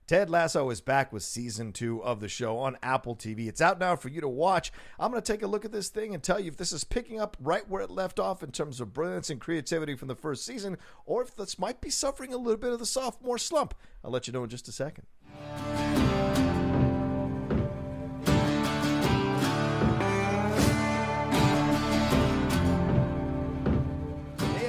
Ted Lasso is back with season 2 of the show on Apple TV. It's out now for you to watch. I'm going to take a look at this thing and tell you if this is picking up right where it left off in terms of brilliance and creativity from the first season, or if this might be suffering a little bit of the sophomore slump. I'll let you know in just a second.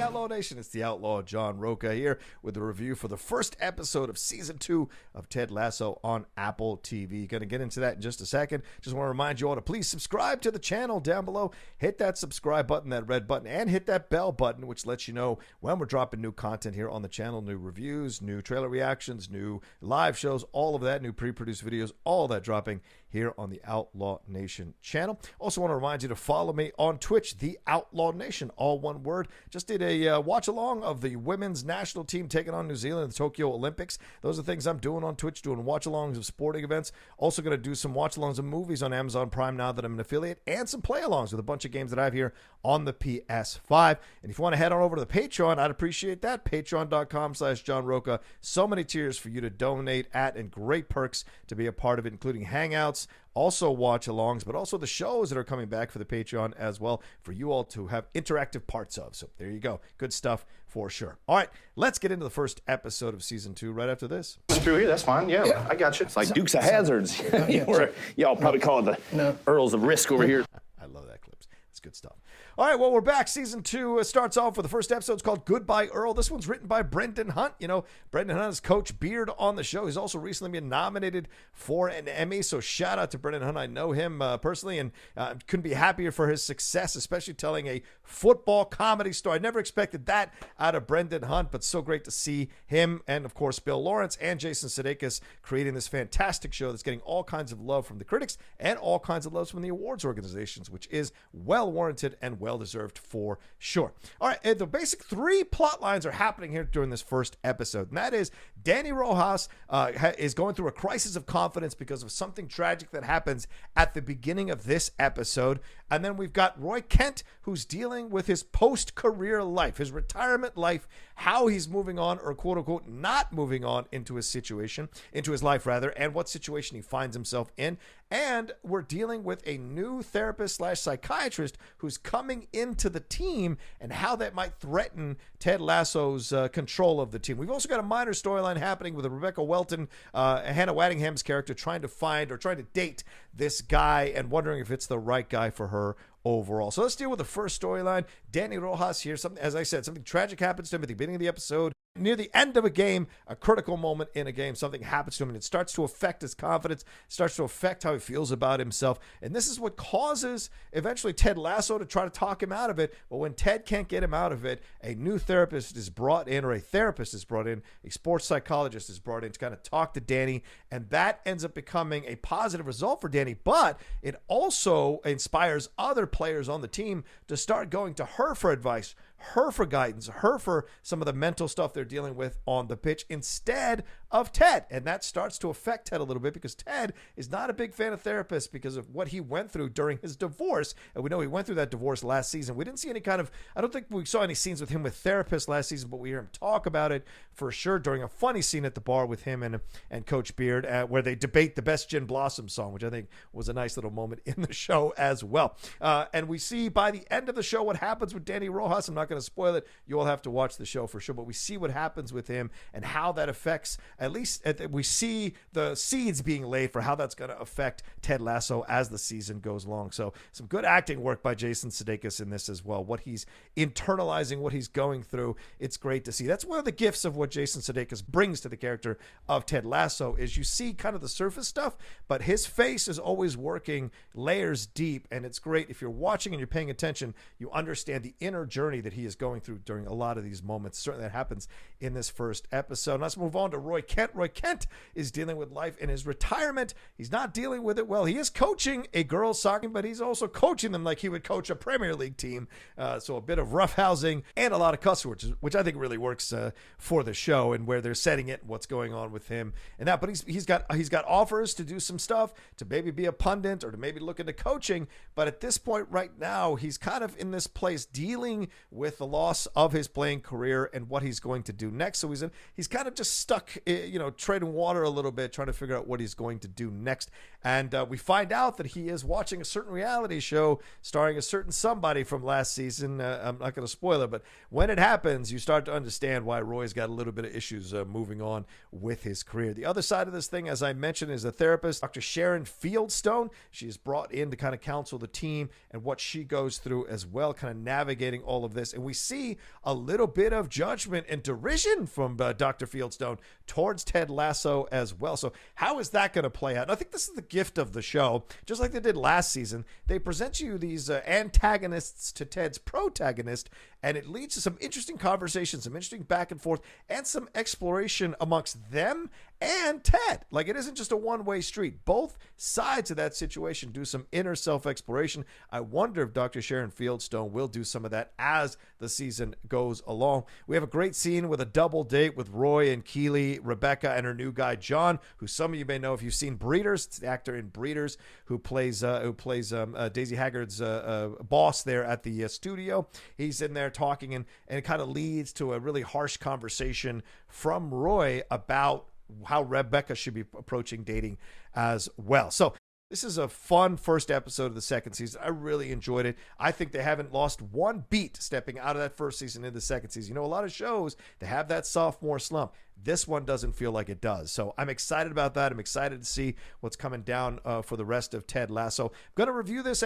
Outlaw Nation, it's the Outlaw John Rocha here with a review for the first episode of season 2 of Ted Lasso on Apple TV. Going to get into that in just a second. Just want to remind you all to please subscribe to the channel down below. Hit that subscribe button, that red button, and hit that bell button, which lets you know when we're dropping new content here on the channel, new reviews, new trailer reactions, new live shows, all of that, new pre-produced videos, all of that dropping here on the Outlaw Nation channel. Also want to remind you to follow me on Twitch, the Outlaw Nation, all one word. Just did a watch along of the women's national team taking on New Zealand in the Tokyo Olympics. Those are things I'm doing on Twitch, doing watch alongs of sporting events. Also going to do some watch alongs of movies on Amazon Prime now that I'm an affiliate, and some play alongs with a bunch of games that I have here on the PS5. And if you want to head on over to the Patreon, I'd appreciate that. Patreon.com/John Rocha. So many tiers for you to donate at, and great perks to be a part of it, including hangouts, also watch alongs, but also the shows that are coming back for the Patreon as well for you all to have interactive parts of. So there you go. Good stuff for sure. All right, let's get into the first episode of season 2 right after this. Through here, that's fine. Yeah, I got you. It's like Dukes of Hazzards. Y'all probably call it the Earls of Risk over here. I love that clips. It's good stuff. All right, well, we're back. Season 2 starts off with the first episode. It's called Goodbye Earl. This one's written by Brendan Hunt. You know, Brendan Hunt is Coach Beard on the show. He's also recently been nominated for an Emmy, so shout out to Brendan Hunt. I know him personally, and couldn't be happier for his success, especially telling a football comedy story. I never expected that out of Brendan Hunt, but so great to see him and, of course, Bill Lawrence and Jason Sudeikis creating this fantastic show that's getting all kinds of love from the critics and all kinds of love from the awards organizations, which is well warranted and well-deserved for sure. All right, and the basic 3 plot lines are happening here during this first episode, and that is Danny Rojas is going through a crisis of confidence because of something tragic that happens at the beginning of this episode. And then we've got Roy Kent, who's dealing with his post-career life, his retirement life, how he's moving on, or quote-unquote not moving on into his situation, into his life rather, and what situation he finds himself in. And we're dealing with a new therapist/psychiatrist who's coming into the team and how that might threaten Ted Lasso's control of the team. We've also got a minor storyline happening with Rebecca Welton, Hannah Waddingham's character, trying to date this guy and wondering if it's the right guy for her overall. So let's deal with the first storyline. Danny Rojas here. As I said, something tragic happens to him at the beginning of the episode. Near the end of a game, a critical moment in a game, something happens to him, and it starts to affect his confidence, starts to affect how he feels about himself. And this is what causes eventually Ted Lasso to try to talk him out of it. But when Ted can't get him out of it, a new therapist is brought in, or a therapist is brought in, a sports psychologist is brought in to kind of talk to Danny. And that ends up becoming a positive result for Danny. But it also inspires other players on the team to start going to her for advice, her for guidance, her for some of the mental stuff they're dealing with on the pitch instead of Ted. And that starts to affect Ted a little bit because Ted is not a big fan of therapists because of what he went through during his divorce. And we know he went through that divorce last season. We didn't see any kind of, I don't think we saw any scenes with him with therapists last season, but we hear him talk about it for sure during a funny scene at the bar with him and Coach Beard where they debate the best Gin Blossom song, which I think was a nice little moment in the show as well. And we see by the end of the show what happens with Danny Rojas. I'm not going to spoil it. You all have to watch the show for sure, but we see what happens with him and how that affects, at least we see the seeds being laid for how that's going to affect Ted Lasso as the season goes along. So some good acting work by Jason Sudeikis in this as well. What he's internalizing, what he's going through, it's great to see. That's one of the gifts of what Jason Sudeikis brings to the character of Ted Lasso is you see kind of the surface stuff, but his face is always working layers deep, and it's great. If you're watching and you're paying attention, you understand the inner journey that he is going through during a lot of these moments. Certainly that happens in this first episode. Let's move on to Roy Kent. Roy Kent is dealing with life in his retirement. He's not dealing with it well. He is coaching a girls' soccer team, but he's also coaching them like he would coach a Premier League team. So a bit of roughhousing and a lot of cuss words, which I think really works for the show and where they're setting it, what's going on with him and that. But he's got offers to do some stuff, to maybe be a pundit or to maybe look into coaching. But at this point right now, he's kind of in this place dealing with with the loss of his playing career and what he's going to do next. So he's kind of just stuck, treading water a little bit, trying to figure out what he's going to do next. And we find out that he is watching a certain reality show starring a certain somebody from last season. I'm not going to spoil it, but when it happens, you start to understand why Roy's got a little bit of issues moving on with his career. The other side of this thing, as I mentioned, is a therapist, Dr. Sharon Fieldstone. She is brought in to kind of counsel the team and what she goes through as well, kind of navigating all of this. And we see a little bit of judgment and derision from Dr. Fieldstone towards Ted Lasso as well. So how is that going to play out? And I think this is the gift of the show. Just like they did last season, they present you these antagonists to Ted's protagonist, and it leads to some interesting conversations, some interesting back and forth, and some exploration amongst them and Ted. Like, it isn't just a one-way street. Both sides of that situation do some inner self-exploration. I wonder if Dr. Sharon Fieldstone will do some of that as the season goes along. We have a great scene with a double date with Roy and Keely, Rebecca, and her new guy, John, who some of you may know if you've seen Breeders. It's the actor in Breeders who plays Daisy Haggard's boss there at the studio. He's in there talking, and it kind of leads to a really harsh conversation from Roy about how Rebecca should be approaching dating as well. So this is a fun first episode of the second season. I really enjoyed it. I think they haven't lost one beat stepping out of that first season into the second season. A lot of shows, they have that sophomore slump. This one doesn't feel like it does. So I'm excited about that. I'm excited to see what's coming down for the rest of Ted Lasso. I'm going to review this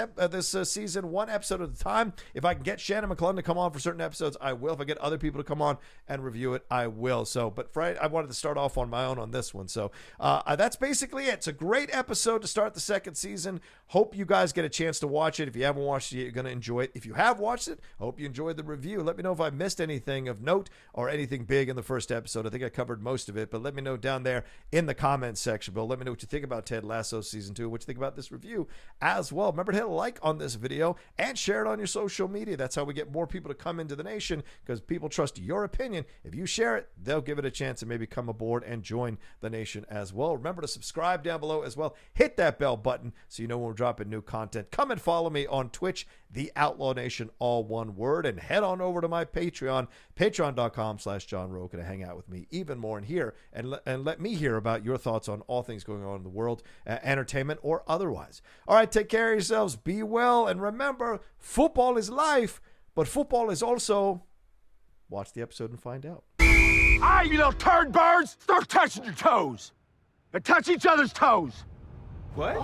season one episode at a time. If I can get Shannon McClellan to come on for certain episodes, I will. If I get other people to come on and review it, I will. But I wanted to start off on my own on this one. So that's basically it. It's a great episode to start the second season. Hope you guys get a chance to watch it. If you haven't watched it yet, you're going to enjoy it. If you have watched it, I hope you enjoyed the review. Let me know if I missed anything of note or anything big in the first episode. I think I covered most of it, but let me know down there in the comments section below. Let me know what you think about Ted Lasso season 2, what you think about this review as well. Remember to hit a like on this video and share it on your social media. That's how we get more people to come into the nation, because people trust your opinion. If you share it, they'll give it a chance and maybe come aboard and join the nation as well. Remember to subscribe down below as well. Hit that bell button so you know when we're dropping new content. Come and follow me on Twitch, The Outlaw Nation, all one word, and head on over to my Patreon, patreon.com/John Rocha, to hang out with me even more in here and let me hear about your thoughts on all things going on in the world, entertainment or otherwise. All right, take care of yourselves, be well, and remember, football is life, but football is also... Watch the episode and find out. All right, you little turd birds, start touching your toes. And touch each other's toes. What?